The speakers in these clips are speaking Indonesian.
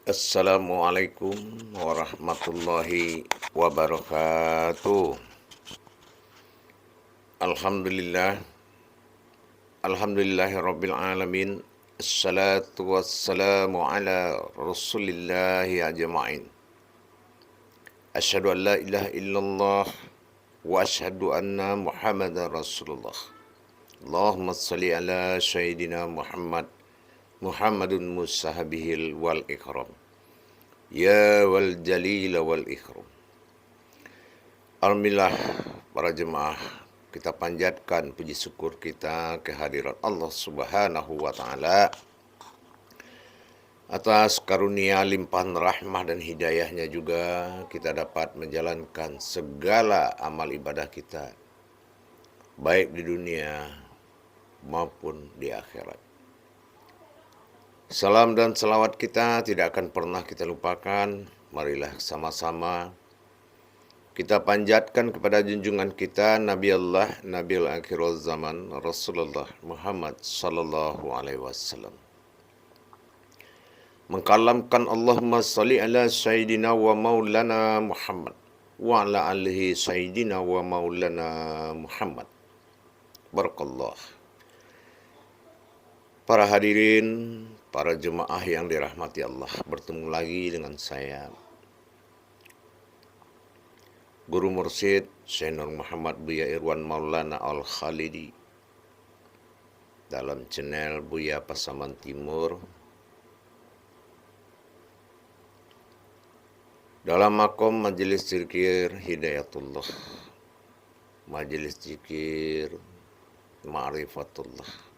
Assalamualaikum warahmatullahi wabarakatuh. Alhamdulillah, alhamdulillahirabbil alamin. Assalatu wassalamu ala rasulillahi ajma'in. Asyhadu an la ilaha illallah wa asyhadu anna Muhammadar Rasulullah. Allahumma shalli ala sayyidina Muhammadun musahabihil wal ikram. Ya wal jalil wal ikram. Alhamdulillah para jemaah, kita panjatkan puji syukur kita kehadirat Allah Subhanahu wa taala atas karunia limpahan rahmah dan hidayahnya juga kita dapat menjalankan segala amal ibadah kita baik di dunia maupun di akhirat. Salam dan salawat kita tidak akan pernah kita lupakan. Marilah sama-sama kita panjatkan kepada junjungan kita Nabi Allah, Nabiul Akhirul Zaman, Rasulullah Muhammad sallallahu alaihi wasallam. Mengkalamkan Allahumma salli ala sayyidina wa maulana Muhammad wa ala alihi sayyidina wa maulana Muhammad. Barakallah. Para hadirin, para jemaah yang dirahmati Allah, bertemu lagi dengan saya, Guru Mursyid Syekh Nur Muhammad Buya Irwan Maulana Al-Khalidi dalam channel Buya Pasaman Timur dalam makom Majelis Zikir Hidayatullah, Majelis Zikir Ma'rifatullah.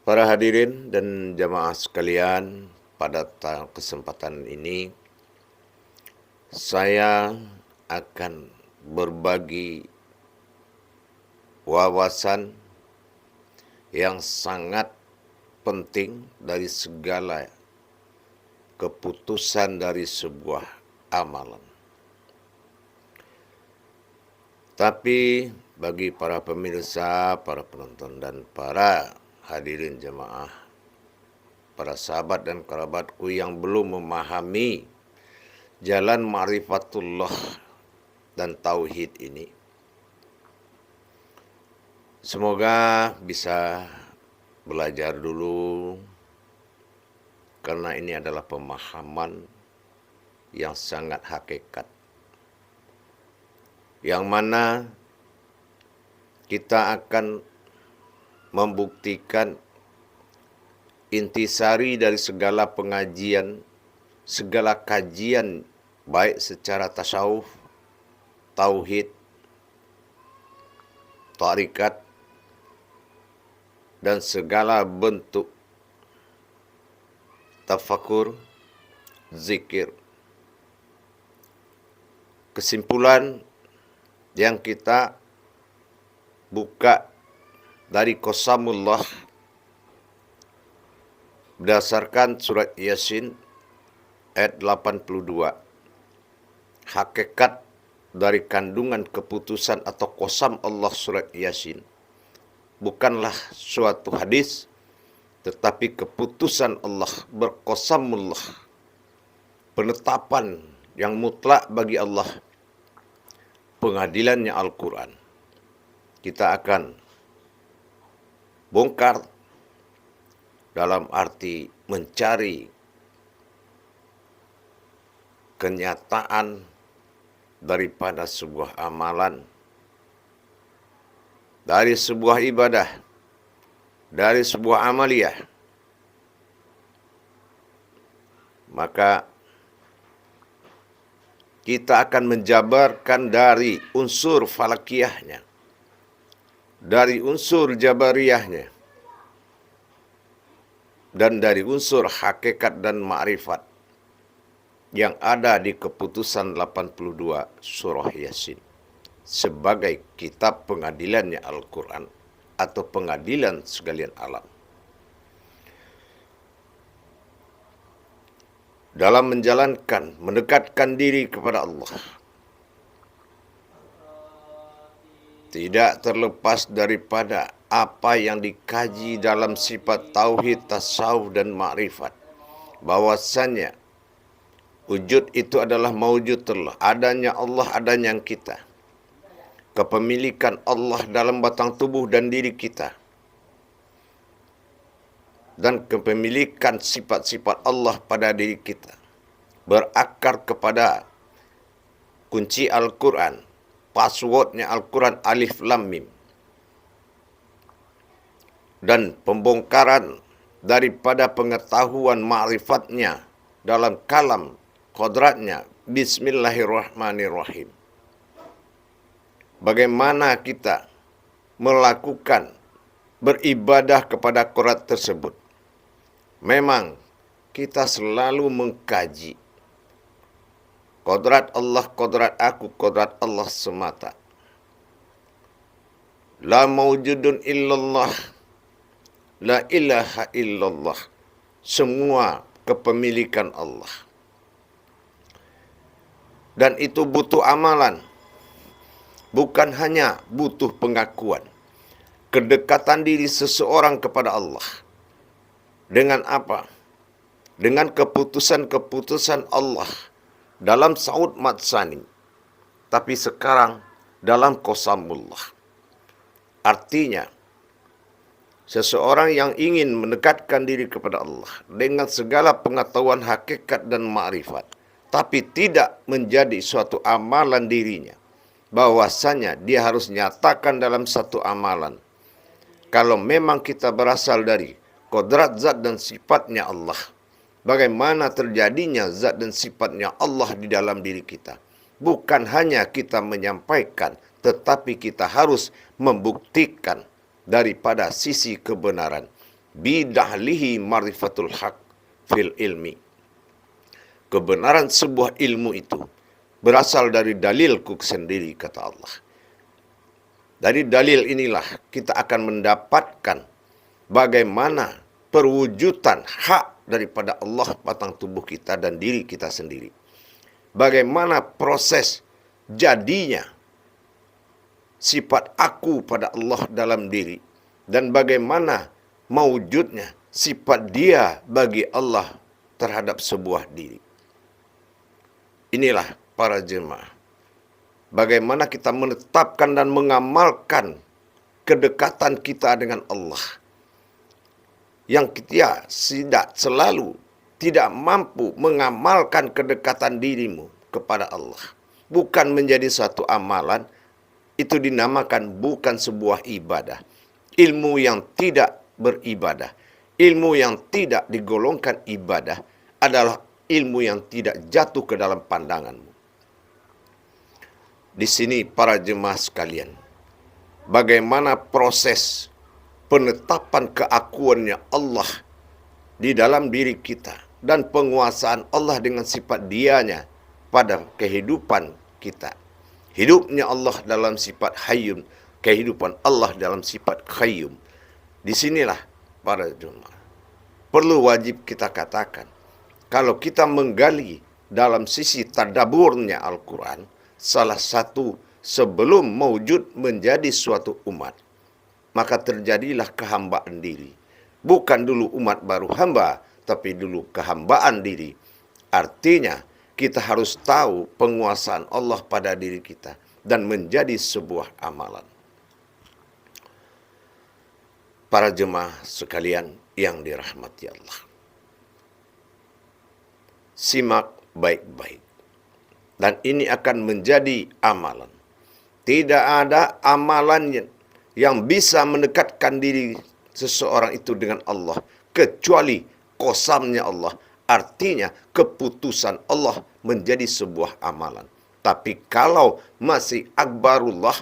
Para hadirin dan jamaah sekalian, pada kesempatan ini saya akan berbagi wawasan yang sangat penting dari segala keputusan dari sebuah amalan. Tapi bagi para pemirsa, para penonton, dan para hadirin jemaah, para sahabat dan kerabatku yang belum memahami jalan ma'rifatullah dan tauhid ini, semoga bisa belajar dulu, karena ini adalah pemahaman yang sangat hakikat, yang mana kita akan membuktikan intisari dari segala pengajian, segala kajian, baik secara tasawuf, tauhid, tarikat, dan segala bentuk tafakur, zikir. Kesimpulan yang kita buka dari Qasamullah berdasarkan surat Yasin ayat 82. Hakikat dari kandungan keputusan atau qasam Allah surat Yasin bukanlah suatu hadis, tetapi keputusan Allah, berqasamullah, penetapan yang mutlak bagi Allah, pengadilannya Al-Quran. Kita akan bongkar dalam arti mencari kenyataan daripada sebuah amalan, dari sebuah ibadah, dari sebuah amaliyah. Maka kita akan menjabarkan dari unsur falakiyahnya, dari unsur jabariyahnya, dan dari unsur hakikat dan ma'rifat yang ada di keputusan 82 surah Yasin sebagai kitab pengadilannya Al-Quran atau pengadilan sekalian alam. Dalam menjalankan, mendekatkan diri kepada Allah, tidak terlepas daripada apa yang dikaji dalam sifat tauhid, tasawuf dan ma'rifat. Bahwasannya wujud itu adalah maujudullah, adanya Allah, adanya kita. Kepemilikan Allah dalam batang tubuh dan diri kita. Dan kepemilikan sifat-sifat Allah pada diri kita. Berakar kepada kunci Al-Quran. Passwordnya Al-Quran Alif Lam Mim. Dan pembongkaran daripada pengetahuan ma'rifatnya dalam kalam kodratnya. Bismillahirrahmanirrahim. Bagaimana kita melakukan beribadah kepada kodrat tersebut. Memang kita selalu mengkaji kodrat Allah, kodrat aku, kodrat Allah semata. La mawjudun illallah, la ilaha illallah. Semua kepemilikan Allah. Dan itu butuh amalan. Bukan hanya butuh pengakuan. Kedekatan diri seseorang kepada Allah. Dengan apa? Dengan keputusan-keputusan Allah dalam Saud Matsani. Tapi sekarang dalam Qasamullah. Artinya, seseorang yang ingin mendekatkan diri kepada Allah dengan segala pengetahuan hakikat dan ma'rifat, tapi tidak menjadi suatu amalan dirinya, bahwasanya dia harus nyatakan dalam satu amalan. Kalau memang kita berasal dari kodrat zat dan sifatnya Allah, bagaimana terjadinya zat dan sifatnya Allah di dalam diri kita. Bukan hanya kita menyampaikan, tetapi kita harus membuktikan daripada sisi kebenaran. Bidahlihi marifatul haq fil ilmi. Kebenaran sebuah ilmu itu berasal dari dalilku sendiri, kata Allah. Dari dalil inilah kita akan mendapatkan bagaimana perwujudan hak daripada Allah batang tubuh kita dan diri kita sendiri. Bagaimana proses jadinya sifat aku pada Allah dalam diri. Dan bagaimana mewujudnya sifat dia bagi Allah terhadap sebuah diri. Inilah para jemaah. Bagaimana kita menetapkan dan mengamalkan kedekatan kita dengan Allah. Yang kita tidak mampu mengamalkan kedekatan dirimu kepada Allah. Bukan menjadi suatu amalan, itu dinamakan bukan sebuah ibadah. Ilmu yang tidak beribadah, ilmu yang tidak digolongkan ibadah adalah ilmu yang tidak jatuh ke dalam pandanganmu. Di sini para jemaah sekalian, bagaimana proses penetapan keakuannya Allah di dalam diri kita dan penguasaan Allah dengan sifat dianya pada kehidupan kita. Hidupnya Allah dalam sifat hayyun, kehidupan Allah dalam sifat qayyum. Disinilah para jemaah perlu wajib kita katakan, kalau kita menggali dalam sisi tadaburnya Al-Quran, salah satu sebelum mewujud menjadi suatu umat, maka terjadilah kehambaan diri. Bukan dulu umat baru hamba, tapi dulu kehambaan diri. Artinya, kita harus tahu penguasaan Allah pada diri kita dan menjadi sebuah amalan. Para jemaah sekalian yang dirahmati Allah, simak baik-baik. Dan ini akan menjadi amalan. Tidak ada amalan yang bisa mendekatkan diri seseorang itu dengan Allah kecuali qasamnya Allah. Artinya keputusan Allah menjadi sebuah amalan. Tapi kalau masih akbarullah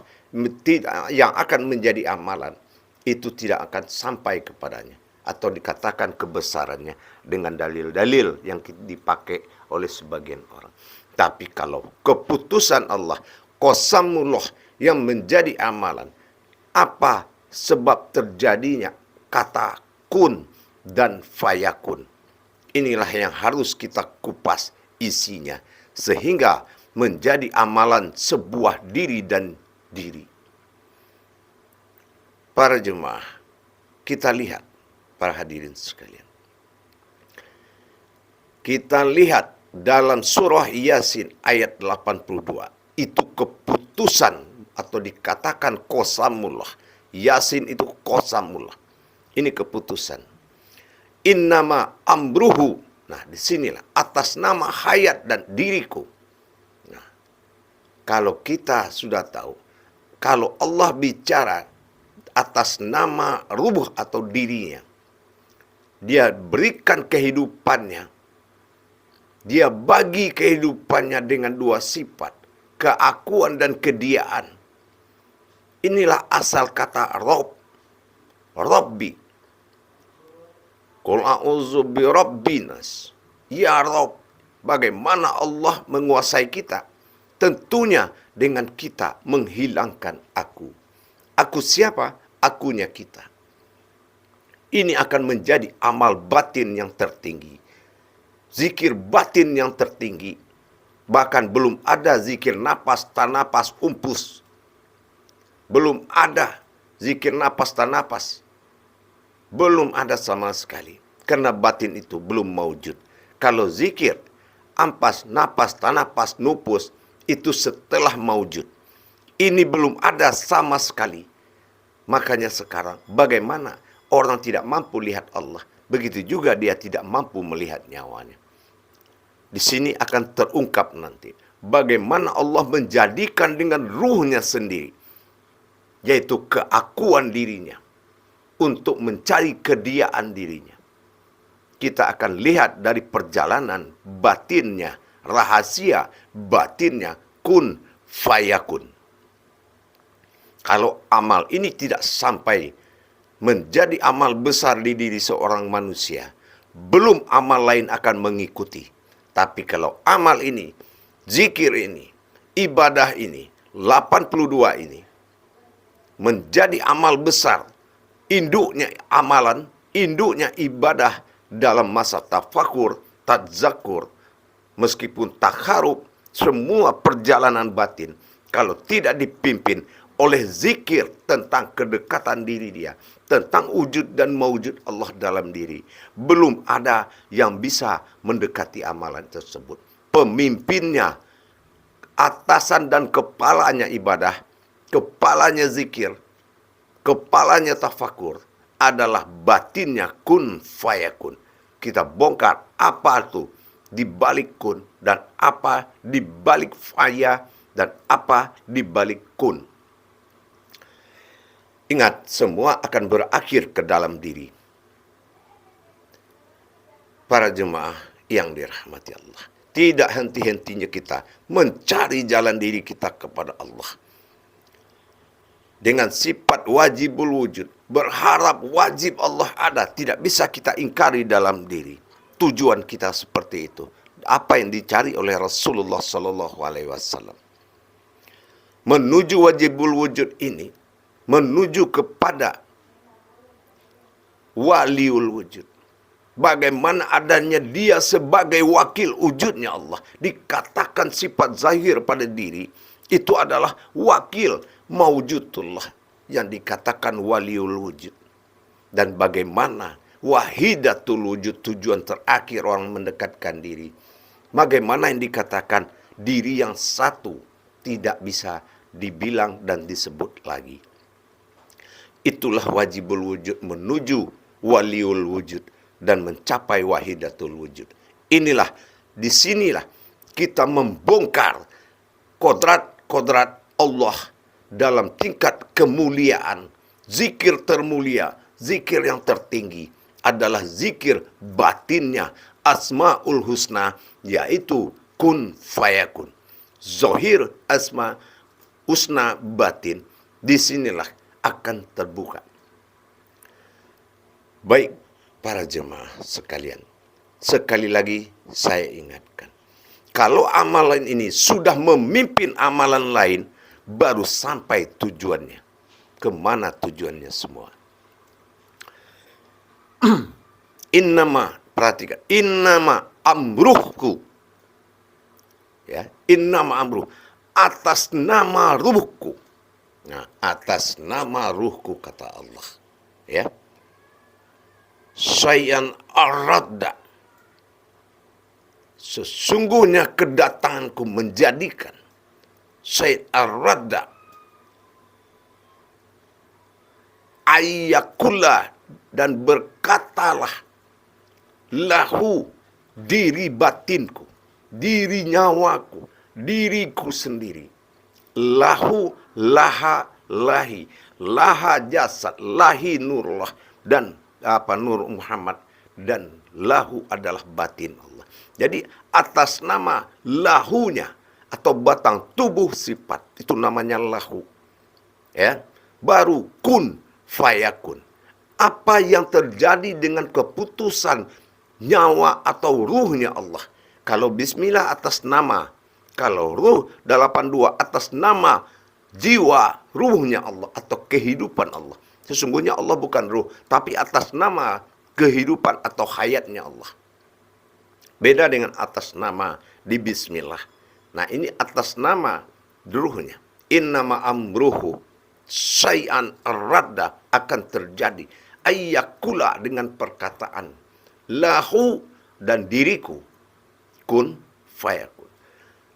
yang akan menjadi amalan, itu tidak akan sampai kepadanya. Atau dikatakan kebesarannya dengan dalil-dalil yang dipakai oleh sebagian orang. Tapi kalau keputusan Allah, qasamullah yang menjadi amalan, apa sebab terjadinya kata kun dan fayakun? Inilah yang harus kita kupas isinya, sehingga menjadi amalan sebuah diri dan diri. Para jemaah, kita lihat, para hadirin sekalian. Kita lihat dalam surah Yasin ayat 82. Itu keputusan atau dikatakan qasamullah. Yasin itu qasamullah. Ini keputusan. Innama amruhu. Nah, disinilah atas nama hayat dan diriku. Nah, kalau kita sudah tahu, kalau Allah bicara atas nama rubuh atau dirinya, dia berikan kehidupannya, dia bagi kehidupannya dengan dua sifat, keakuan dan kediaan. Inilah asal kata Rob, Robbi. Qul a'udzu bi rabbinas. Ya Rob, bagaimana Allah menguasai kita? Tentunya dengan kita menghilangkan aku. Aku siapa? Akunya kita. Ini akan menjadi amal batin yang tertinggi. Zikir batin yang tertinggi. Bahkan belum ada zikir napas, tanapas, umpus. Belum ada zikir napas, tanapas. Belum ada sama sekali. Karena batin itu belum maujud. Kalau zikir, ampas, napas, tanapas, nupus, itu setelah maujud. Ini belum ada sama sekali. Makanya sekarang bagaimana orang tidak mampu lihat Allah. Begitu juga dia tidak mampu melihat nyawanya. Di sini akan terungkap nanti. Bagaimana Allah menjadikan dengan ruhnya sendiri. Yaitu keakuan dirinya. Untuk mencari kediaan dirinya. Kita akan lihat dari perjalanan batinnya, rahasia batinnya, kun fayakun. Kalau amal ini tidak sampai menjadi amal besar di diri seorang manusia, belum amal lain akan mengikuti. Tapi kalau amal ini, zikir ini, ibadah ini, 82 ini, menjadi amal besar, induknya amalan, induknya ibadah dalam masa tafakur, tadzakur, meskipun takharub, semua perjalanan batin, kalau tidak dipimpin oleh zikir tentang kedekatan diri dia, tentang wujud dan mawujud Allah dalam diri, belum ada yang bisa mendekati amalan tersebut. Pemimpinnya, atasan dan kepalanya ibadah, kepalanya zikir, kepalanya tafakur, adalah batinnya kun fayakun. Kita bongkar apa itu di balik kun dan apa di balik faya dan apa di balik kun. Ingat, semua akan berakhir ke dalam diri. Para jemaah yang dirahmati Allah, tidak henti-hentinya kita mencari jalan diri kita kepada Allah. Dengan sifat wajibul wujud, berharap wajib Allah ada, tidak bisa kita ingkari dalam diri. Tujuan kita seperti itu. Apa yang dicari oleh Rasulullah Sallallahu Alaihi Wasallam. Menuju wajibul wujud ini, menuju kepada waliul wujud. Bagaimana adanya dia sebagai wakil wujudnya Allah. Dikatakan sifat zahir pada diri, itu adalah wakil maujudullah yang dikatakan waliul wujud. Dan bagaimana wahidatul wujud, tujuan terakhir orang mendekatkan diri. Bagaimana yang dikatakan diri yang satu tidak bisa dibilang dan disebut lagi. Itulah wajibul wujud menuju waliul wujud dan mencapai wahidatul wujud. Inilah, disinilah kita membongkar kodrat-kodrat Allah dalam tingkat kemuliaan. Zikir termulia, zikir yang tertinggi adalah zikir batinnya Asmaul Husna, yaitu kun fayakun. Zohir asma husna batin, disinilah akan terbuka. Baik para jemaah sekalian, sekali lagi saya ingatkan, kalau amalan ini sudah memimpin amalan lain, baru sampai tujuannya. Kemana tujuannya semua? Innama, perhatikan, innama amruhku. Ya, innama amruh, atas nama ruhku. Nah, atas nama ruhku kata Allah. Ya. Syai'an aradda. Sesungguhnya kedatanganku menjadikan syai'an aradda ayyakula, dan berkatalah lahu, diri batinku, diri nyawaku, diriku sendiri. Lahu, laha, lahi, laha jasad, lahi nurullah, dan nur Muhammad, dan lahu adalah batin Allah. Jadi atas nama lahunya atau batang tubuh sifat itu namanya lahu. Ya, baru kun fayakun. Apa yang terjadi dengan keputusan nyawa atau ruhnya Allah. Kalau bismillah atas nama, kalau ruh 82 atas nama jiwa ruhnya Allah atau kehidupan Allah. Sesungguhnya Allah bukan ruh, tapi atas nama kehidupan atau hayatnya Allah. Beda dengan atas nama di bismillah. Nah, ini atas nama ruhnya. Innama amruhu syai'an arada, akan terjadi ayyakula, dengan perkataan lahu, dan diriku kun fayakun.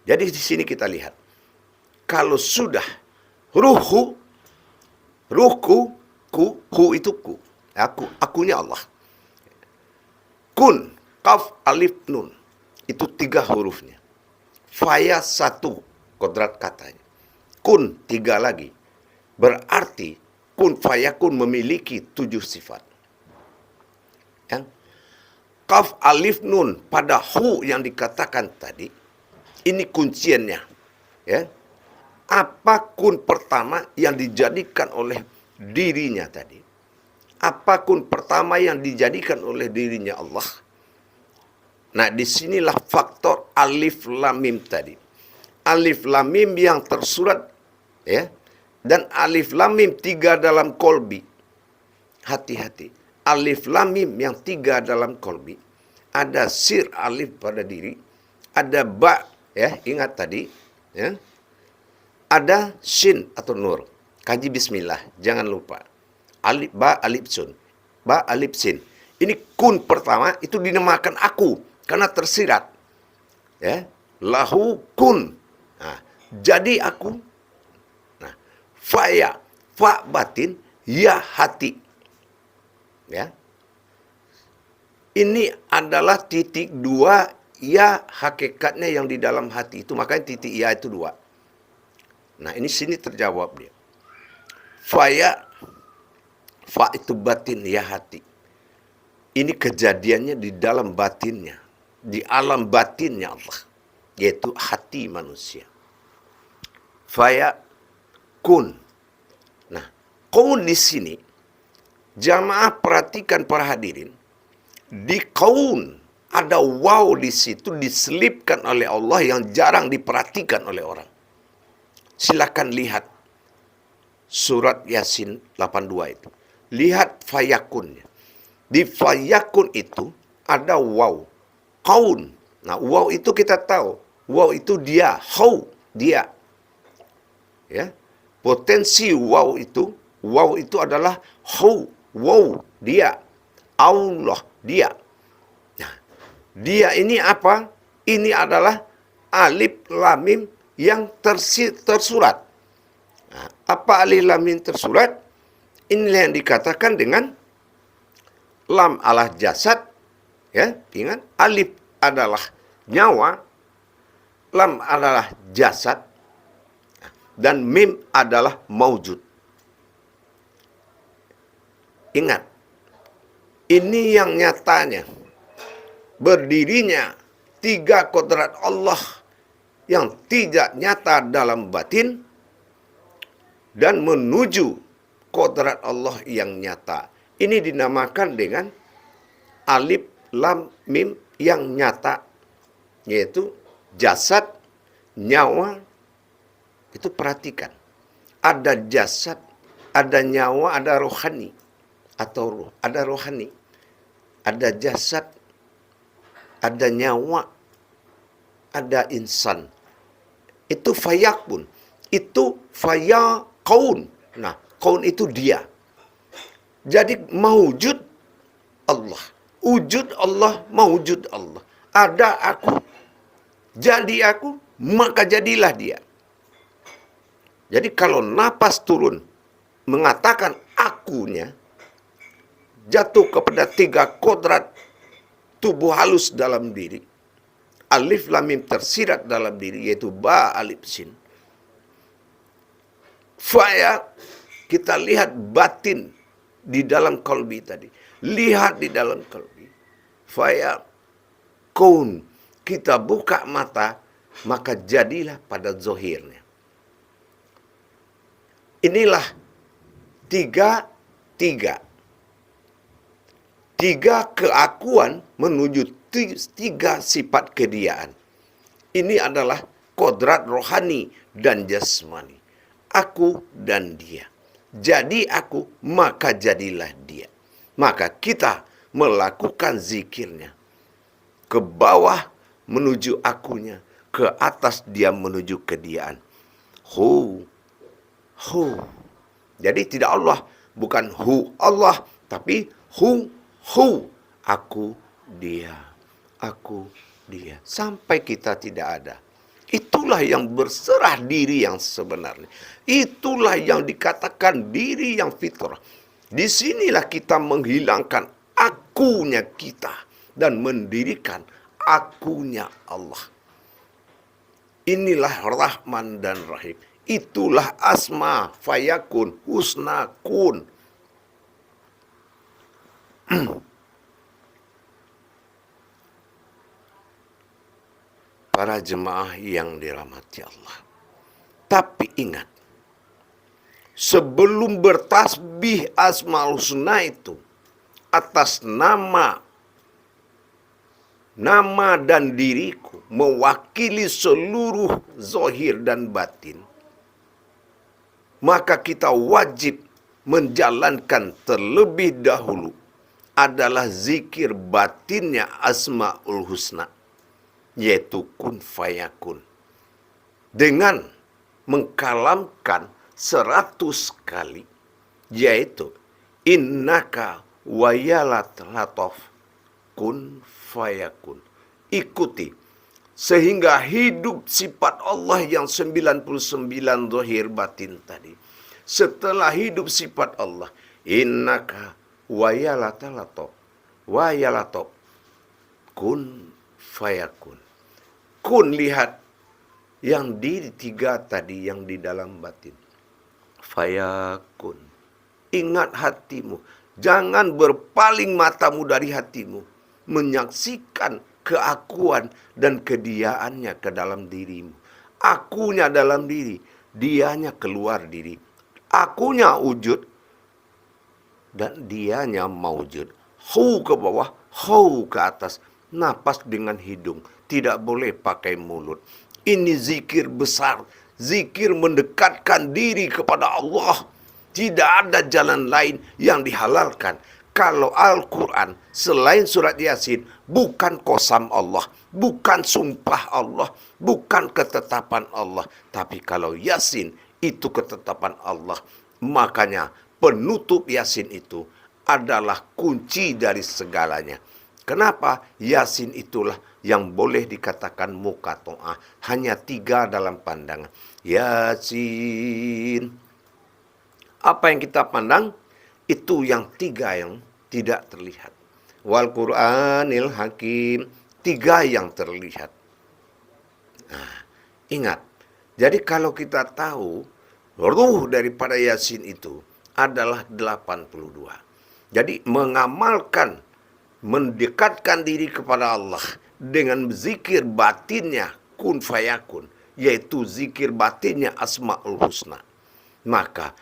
Jadi di sini kita lihat, kalau sudah ruhku, ku itu ku, akunya Allah. Kun, kaf, alif, nun, itu 3 hurufnya. Faya 1 kodrat katanya. Kun 3 lagi. Berarti kun fayakun memiliki 7 sifat. Ya. Kaf, alif, nun pada hu yang dikatakan tadi, ini kunciannya. Ya. Apa kun pertama yang dijadikan oleh dirinya tadi? Apa kun pertama yang dijadikan oleh dirinya Allah? Nah, disinilah faktor alif lam mim tadi. Alif lam mim yang tersurat, ya. Dan alif lam mim 3 dalam kolbi. Hati-hati. Alif lam mim yang 3 dalam kolbi. Ada sir alif pada diri. Ada ba, ya, ingat tadi. Ya. Ada shin atau nur. Kaji bismillah, jangan lupa. Alif, ba, alif, sun. Ba, alif, sin. Ini kun pertama, itu dinamakan aku. Karena tersirat. Ya. Lahu kun. Nah, jadi aku. Nah, faya, fa batin, ya hati. Ya. Ini adalah titik 2 ya hakikatnya yang di dalam hati itu. Makanya titik ya itu 2. Nah, ini sini terjawab dia. Faya, fa itu batin, ya hati. Ini kejadiannya di dalam batinnya. Di alam batinnya Allah. Yaitu hati manusia. Faya kun. Nah, kun di sini, jamaah perhatikan para hadirin. Di kaun ada waw di situ diselipkan oleh Allah yang jarang diperhatikan oleh orang. Silakan lihat surat Yasin 82 itu. Lihat fayakunnya. Di fayakun itu ada waw. Kaun. Nah, waw itu kita tahu. Waw itu dia. How, dia. Ya. Potensi waw itu adalah how, wow, dia. Allah, dia. Nah, dia ini apa? Ini adalah alif lam mim yang tersurat. Nah, apa alif lam mim tersurat? Inilah yang dikatakan dengan lam adalah jasad, ya, ingat, alif adalah nyawa, lam adalah jasad, dan mim adalah maujud. Ingat, ini yang nyatanya berdirinya 3 kodrat Allah yang tidak nyata dalam batin dan menuju kodrat Allah yang nyata. Ini dinamakan dengan alif lam mim yang nyata, yaitu jasad, nyawa. Itu perhatikan. Ada jasad, ada nyawa, ada rohani atau ruh, ada rohani. Ada jasad, ada nyawa, ada insan. Itu fayakun. Itu Kaun. Nah, kaun itu dia. Jadi maujud Allah. Wujud Allah, maujud Allah. Ada aku, jadi aku, maka jadilah dia. Jadi kalau napas turun mengatakan akunya, jatuh kepada 3 kodrat tubuh halus dalam diri. Alif lam mim tersirat dalam diri, yaitu ba alif sin. Faya, kita lihat batin di dalam kalbi tadi. Lihat di dalam kalbi. Faya kaun, kita buka mata, maka jadilah pada zohirnya. Inilah tiga keakuan menuju 3 sifat kediaan. Ini adalah kodrat rohani dan jasmani. Aku dan dia. Jadi aku, maka jadilah dia. Maka kita melakukan zikirnya. Ke bawah menuju akunya, ke atas dia menuju kediaan. Hu. Jadi tidak Allah, bukan hu Allah, tapi hu. Aku, dia. Aku, dia. Sampai kita tidak ada. Itulah yang berserah diri yang sebenarnya. Itulah yang dikatakan diri yang fitrah. Disinilah kita menghilangkan akunya kita dan mendirikan akunya Allah. Inilah Rahman dan Rahim. Itulah asma fayakun husna kun. Para jemaah yang dirahmati Allah. Tapi ingat, sebelum bertasbih Asmaul Husna itu atas nama dan diriku mewakili seluruh zahir dan batin, maka kita wajib menjalankan terlebih dahulu adalah zikir batinnya Asmaul Husna, yaitu kun fayakun, dengan mengkalamkan 100 kali, yaitu innaka wayalat latof kun fayakun. Ikuti sehingga hidup sifat Allah yang 99 zahir batin tadi. Setelah hidup sifat Allah, innaka wayalat latof kun fayakun. Kun, lihat yang di 3 tadi yang di dalam batin. Fayakun. Ingat hatimu. Jangan berpaling matamu dari hatimu. Menyaksikan keakuan dan kediaannya ke dalam dirimu. Akunya dalam diri. Dianya keluar diri. Akunya wujud. Dan dianya maujud. Hu ke bawah. Hu ke atas. Napas dengan hidung. Tidak boleh pakai mulut. Ini zikir besar. Zikir mendekatkan diri kepada Allah. Tidak ada jalan lain yang dihalalkan. Kalau Al-Quran selain surat Yasin bukan qasam Allah, bukan sumpah Allah, bukan ketetapan Allah. Tapi kalau Yasin itu ketetapan Allah. Makanya penutup Yasin itu adalah kunci dari segalanya. Kenapa? Yasin itulah yang boleh dikatakan muqato'ah. Hanya 3 dalam pandangan. Yasin. Apa yang kita pandang? Itu yang 3 yang tidak terlihat. Wal Qur'anil Hakim. 3 yang terlihat. Nah, ingat. Jadi kalau kita tahu, ruh daripada Yasin itu adalah 82. Jadi mengamalkan, mendekatkan diri kepada Allah dengan zikir batinnya kun fayakun, yaitu zikir batinnya Asmaul Husna. Maka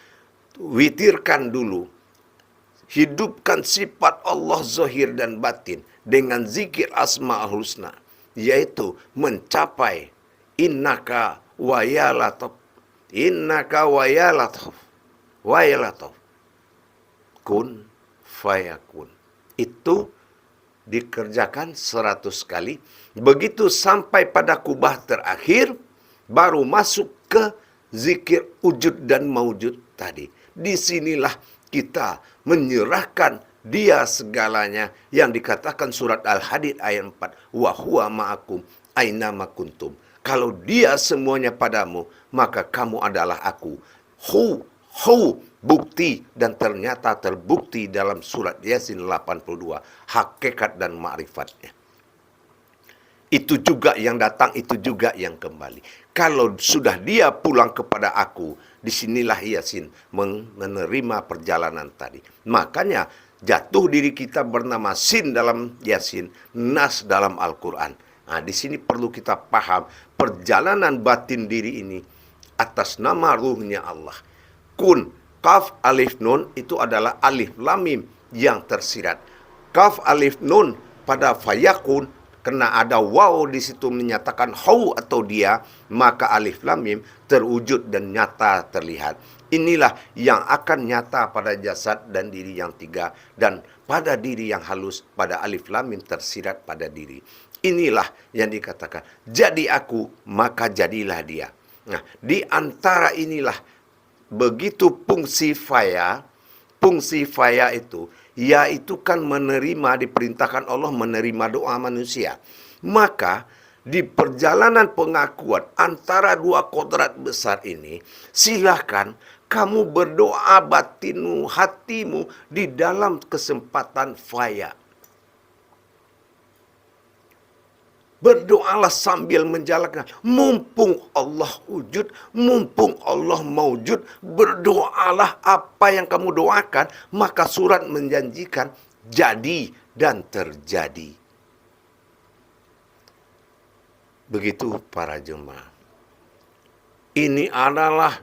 witirkan dulu, hidupkan sifat Allah zahir dan batin dengan zikir Asmaul Husna, yaitu mencapai innaka wayalatov, innaka wayalatov kun fayakun. Itu dikerjakan 100 kali. Begitu sampai pada kubah terakhir, baru masuk ke zikir wujud dan maujud tadi. Disinilah kita menyerahkan dia segalanya yang dikatakan surat Al-Hadid ayat 4. Wa huwa ma'akum aina ma kuntum. Kalau dia semuanya padamu, maka kamu adalah aku. Bukti, dan ternyata terbukti dalam surat Yasin 82. Hakikat dan ma'rifatnya. Itu juga yang datang, itu juga yang kembali. Kalau sudah dia pulang kepada aku, disinilah Yasin menerima perjalanan tadi. Makanya jatuh diri kita bernama Sin dalam Yasin, Nas dalam Al-Quran. Nah, di sini perlu kita paham perjalanan batin diri ini atas nama ruhnya Allah. Kun, kaf, alif, nun itu adalah alif lam mim yang tersirat. Kaf, alif, nun pada fayakun, karena ada waw di situ menyatakan hau atau dia, maka alif lam mim terwujud dan nyata terlihat. Inilah yang akan nyata pada jasad dan diri yang tiga, dan pada diri yang halus pada alif lam mim tersirat pada diri. Inilah yang dikatakan jadi aku maka jadilah dia. Nah, di antara inilah begitu fungsi faya itu, yaitu kan menerima, diperintahkan Allah menerima doa manusia. Maka di perjalanan pengakuan antara dua kodrat besar ini, silahkan kamu berdoa batinmu, hatimu di dalam kesempatan faya. Berdoalah sambil menjalankan. Mumpung Allah wujud, mumpung Allah maujud, berdoalah apa yang kamu doakan, maka surat menjanjikan jadi dan terjadi. Begitu para jemaah. Ini adalah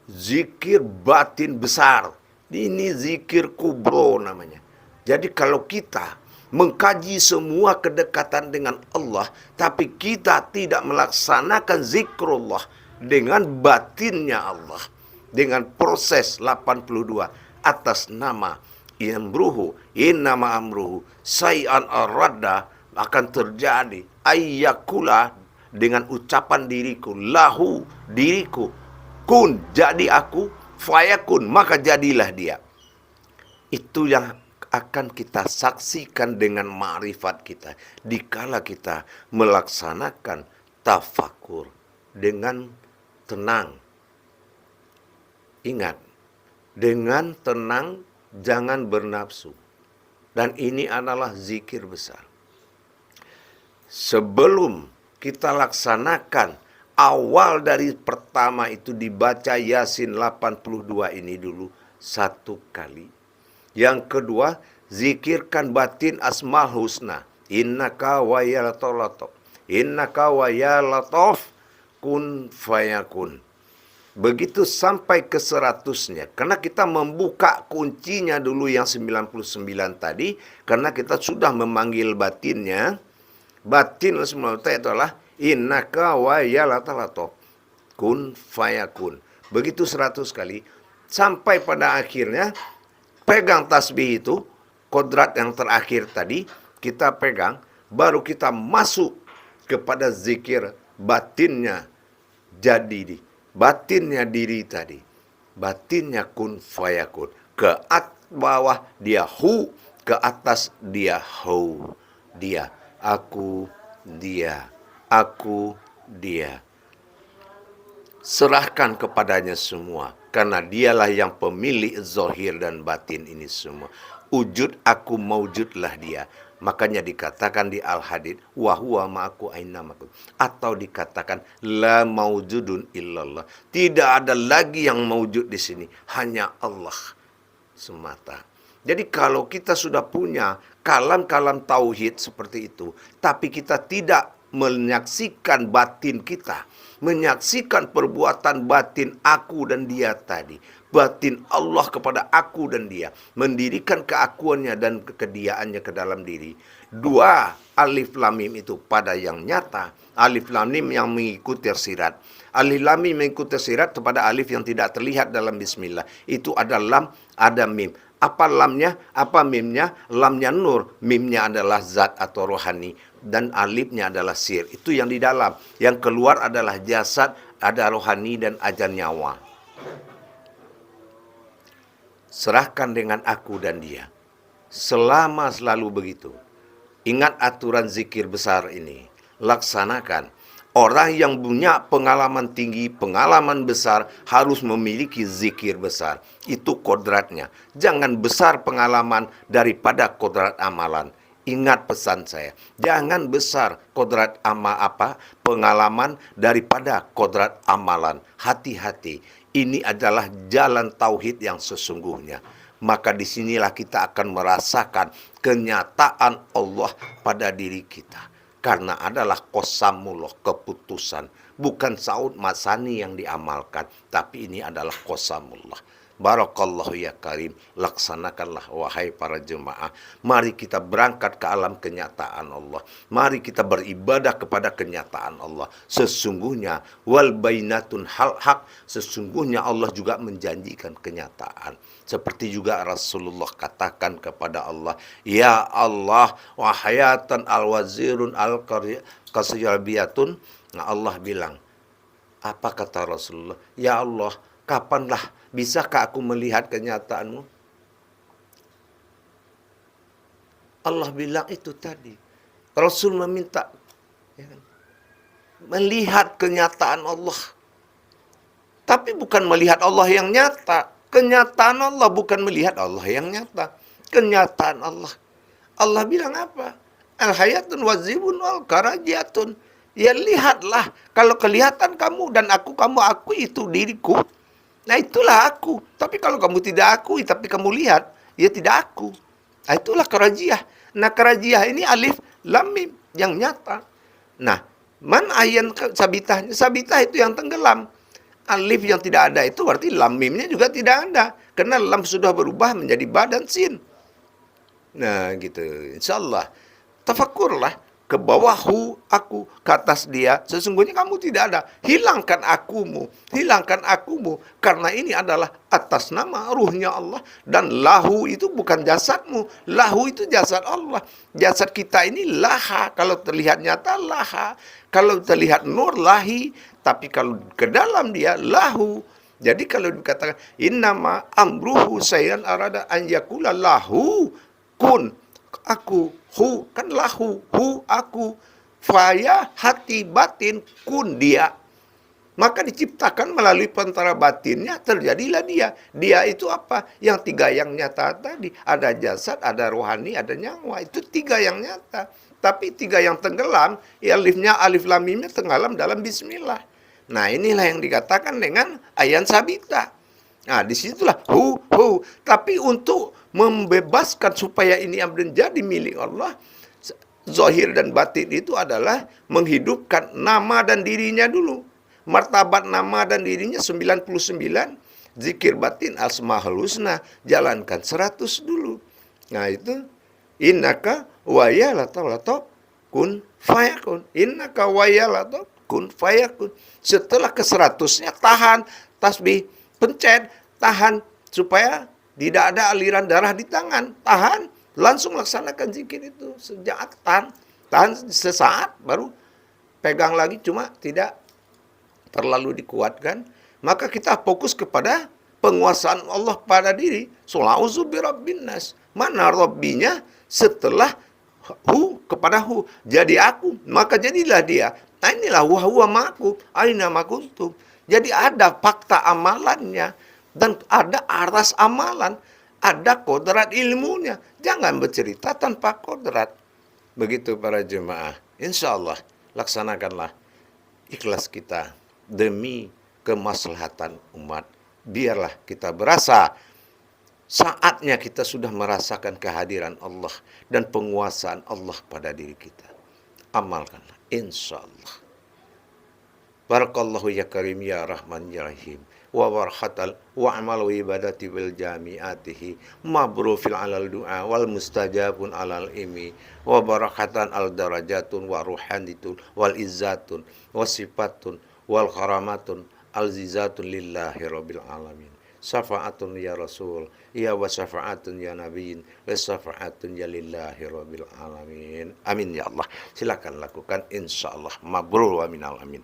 zikir batin besar. Ini zikir kubro namanya. Jadi kalau kita mengkaji semua kedekatan dengan Allah, tapi kita tidak melaksanakan zikrullah dengan batinnya Allah, dengan proses 82 atas nama Amruhu, innama amruhu say'an arada, akan terjadi ayyakula dengan ucapan diriku, lahu diriku, kun jadi aku, fayakun maka jadilah dia. Itu yang akan kita saksikan dengan ma'rifat kita dikala kita melaksanakan tafakur dengan tenang. Ingat, dengan tenang, jangan bernafsu. Dan ini adalah zikir besar. Sebelum kita laksanakan, awal dari pertama itu dibaca Yasin 82 ini dulu satu kali. Yang kedua, zikirkan batin asmaul husna. Innaka wa ya latif. Innaka wa ya latif kun fayakun. Begitu sampai ke 100-nya. Karena kita membuka kuncinya dulu yang 99 tadi. Karena kita sudah memanggil batinnya. Batin asmaul husna itu adalah innaka wa ya latif kun fayakun. Begitu 100 kali. Sampai pada akhirnya pegang tasbih itu, kodrat yang terakhir tadi, kita pegang, baru kita masuk kepada zikir batinnya jadi, batinnya diri tadi, batinnya kun fayakun. Ke bawah dia hu, ke atas dia hu. Dia, aku, dia, aku, dia. Serahkan kepadanya semua. Karena dialah yang pemilik zahir dan batin ini semua. Wujud aku maujudlah dia. Makanya dikatakan di Al-Hadid, wa huwa ma'aku aina ma kuntum. Atau dikatakan la maujudun illallah. Tidak ada lagi yang maujud di sini, hanya Allah semata. Jadi kalau kita sudah punya kalam-kalam tauhid seperti itu, tapi kita tidak menyaksikan batin kita, menyaksikan perbuatan batin aku dan dia tadi, batin Allah kepada aku dan dia, mendirikan keakuannya dan kekediaannya ke dalam diri. Dua alif lam mim itu pada yang nyata, alif lam mim yang mengikuti tersirat. Alif lam mim mengikuti tersirat kepada alif yang tidak terlihat dalam bismillah. Itu ada lam, ada mim. Apa lamnya? Apa mimnya? Lamnya nur, mimnya adalah zat atau rohani, dan alifnya adalah sir. Itu yang di dalam. Yang keluar adalah jasad ada rohani dan ada nyawa. Serahkan dengan aku dan dia. Selama selalu begitu. Ingat aturan zikir besar ini. Laksanakan. Orang yang punya pengalaman tinggi, pengalaman besar harus memiliki zikir besar. Itu kodratnya. Jangan besar pengalaman daripada kodrat amalan. Ingat pesan saya. Jangan besar kodrat pengalaman daripada kodrat amalan. Hati-hati. Ini adalah jalan tauhid yang sesungguhnya. Maka disinilah kita akan merasakan kenyataan Allah pada diri kita. Karena adalah qasamullah, keputusan. Bukan saud masani yang diamalkan, tapi ini adalah qasamullah. Barakallahu ya karim. Laksanakanlah wahai para jemaah. Mari kita berangkat ke alam kenyataan Allah. Mari kita beribadah kepada kenyataan Allah. Sesungguhnya wal bainatun hal hak. Sesungguhnya Allah juga menjanjikan kenyataan. Seperti juga Rasulullah katakan kepada Allah, ya Allah, wahayatan al-wazirun al-kasiyabiyatun. Nah, Allah bilang, apa kata Rasulullah? Ya Allah, kapanlah bisakah aku melihat kenyataanmu? Allah bilang itu tadi. Rasul meminta ya kan, melihat kenyataan Allah. Tapi bukan melihat Allah yang nyata. Kenyataan Allah bukan melihat Allah yang nyata. Kenyataan Allah. Allah bilang apa? Al-hayatun wazibun wal karajatun. Ya lihatlah. Kalau kelihatan kamu dan kamu akui itu diriku. Nah itulah aku. Tapi kalau kamu tidak akui, tapi kamu lihat, ya tidak aku. Nah itulah karajiah. Nah karajiah ini alif lam mim yang nyata. Nah, man ayan sabitahnya. Sabitah itu yang tenggelam. Alif yang tidak ada itu berarti lam mimnya juga tidak ada. Karena lam sudah berubah menjadi ba dan sin. Nah gitu. Insyaallah. Tafakkurlah ke bawahhu aku, ke atas dia. Sesungguhnya kamu tidak ada. Hilangkan akumu. Hilangkan akumu. Karena ini adalah atas nama ruhnya Allah. Dan lahu itu bukan jasadmu. Lahu itu jasad Allah. Jasad kita ini laha. Kalau terlihat nyata laha. Kalau terlihat nur lahi. Tapi kalau ke dalam dia lahu. Jadi kalau dikatakan innama amruhu sayyan arada an yakula lahu kun. Aku, hu, kan lahu, hu, aku. Faya, hati, batin, kun, dia. Maka diciptakan melalui pentara batinnya, terjadilah dia. Dia itu apa? Yang tiga yang nyata tadi. Ada jasad, ada rohani, ada nyawa. Itu tiga yang nyata. Tapi tiga yang tenggelam, ya alifnya, alif lamimnya tenggelam dalam bismillah. Nah inilah yang dikatakan dengan ayan sabita. Nah disitulah hu. Tapi untuk membebaskan supaya ini menjadi milik Allah, zahir dan batin itu adalah menghidupkan nama dan dirinya dulu. Martabat nama dan dirinya 99, zikir batin asmaul husna jalankan 100 dulu. Nah itu innaka wayalato kun fayakun. Innaka wayalato kun fayakun. Setelah ke 100-nya tahan tasbih, pencet, tahan supaya tidak ada aliran darah di tangan. Tahan, langsung laksanakan zikir itu. Sejak tahan sesaat, baru pegang lagi, cuma tidak terlalu dikuatkan. Maka kita fokus kepada penguasaan Allah pada diri. Sulauzu birabbin nas. Mana Rabbinya setelah hu kepada hu. Jadi aku, maka jadilah dia. Nah inilah huwa ma'akum, aina ma kuntum. Jadi ada fakta amalannya. Dan ada aras amalan. Ada kodrat ilmunya. Jangan bercerita tanpa kodrat. Begitu para jemaah. Insya Allah laksanakanlah ikhlas kita demi kemaslahatan umat. Biarlah kita berasa saatnya kita sudah merasakan kehadiran Allah dan penguasaan Allah pada diri kita. Amalkanlah. Insya Allah. Barakallahu ya karim ya rahman ya rahim. Wa warhatal wa amal wa ibadati bil jami'atihi mabrufil alal du'a wal mustajabun alal imi wa barakatan al darajatun wa ruhanitun wal izzatun wa sifatun wal karamatun al zizatun lillahi rabbil alamin. Syafa'atun ya Rasul, ya wa syafa'atun ya Nabiin, wa syafa'atun ya lillahi rabbil alamin. Amin ya Allah. Silakan lakukan insyaallah. Mabrur wa minal amin.